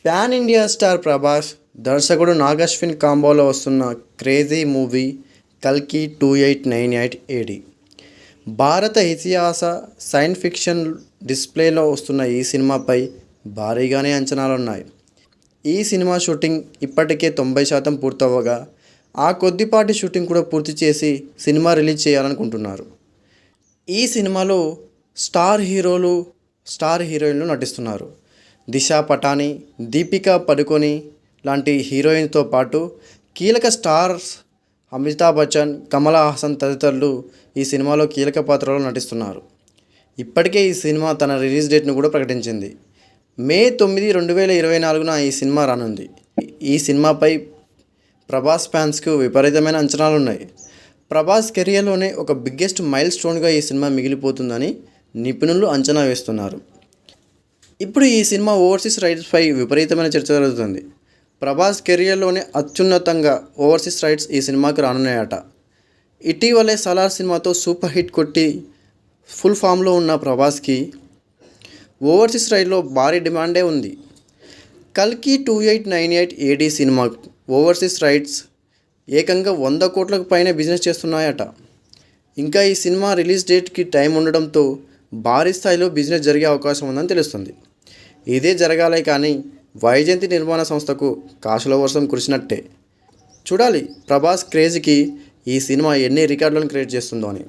Pan India star Prabhas, దర్శకుడు నాగశ్విన్ కాంబోలో వస్తున్న crazy movie కల్కి 2898 ఏడి. భారత ఇతిహాస సైన్స్ ఫిక్షన్ డిస్ప్లేలో వస్తున్న ఈ సినిమాపై భారీగానే అంచనాలున్నాయి. ఈ సినిమా షూటింగ్ ఇప్పటికే 90% పూర్తవగా ఆ కొద్దిపాటి షూటింగ్ కూడా పూర్తి చేసి సినిమా రిలీజ్ చేయాలనుకుంటున్నారు. ఈ సినిమాలో స్టార్ హీరోలు, స్టార్ హీరోయిన్లు నటిస్తున్నారు. దిశా పటాని, దీపికా పడుకోని లాంటి హీరోయిన్తో పాటు కీలక స్టార్స్ అమితాబ్ బచ్చన్, కమల్ హాసన్ తదితరులు ఈ సినిమాలో కీలక పాత్రలో నటిస్తున్నారు. ఇప్పటికే ఈ సినిమా తన రిలీజ్ డేట్ను కూడా ప్రకటించింది. మే 9, 2024 ఈ సినిమా రానుంది. ఈ సినిమాపై ప్రభాస్ ఫ్యాన్స్కు విపరీతమైన అంచనాలున్నాయి. ప్రభాస్ కెరియర్లోనే ఒక బిగ్గెస్ట్ మైల్ స్టోన్గా ఈ సినిమా మిగిలిపోతుందని నిపుణులు అంచనా వేస్తున్నారు. ఇప్పుడు ఈ సినిమా ఓవర్సీస్ రైట్స్పై విపరీతమైన చర్చ జరుగుతుంది. ప్రభాస్ కెరియర్లోనే అత్యున్నతంగా ఓవర్సీస్ రైట్స్ ఈ సినిమాకు రానున్నాయట. ఇటీవలే సలార్ సినిమాతో సూపర్ హిట్ కొట్టి ఫుల్ ఫామ్లో ఉన్న ప్రభాస్కి ఓవర్సీస్ రైట్లో భారీ డిమాండే ఉంది. కల్కి 2898 ఏడి సినిమా ఓవర్సీస్ రైట్స్ ఏకంగా 100 కోట్లకు పైనే బిజినెస్ చేస్తున్నాయట. ఇంకా ఈ సినిమా రిలీజ్ డేట్కి టైం ఉండడంతో భారీ స్థాయిలో బిజినెస్ జరిగే అవకాశం ఉందని తెలుస్తుంది. ఇదే జరగాలే కానీ వైజయంతి నిర్మాణ సంస్థకు కాసుల వర్షం కురిసినట్టే. చూడాలి ప్రభాస్ క్రేజ్కి ఈ సినిమా ఎన్ని రికార్డులను క్రియేట్ చేస్తుందో అని.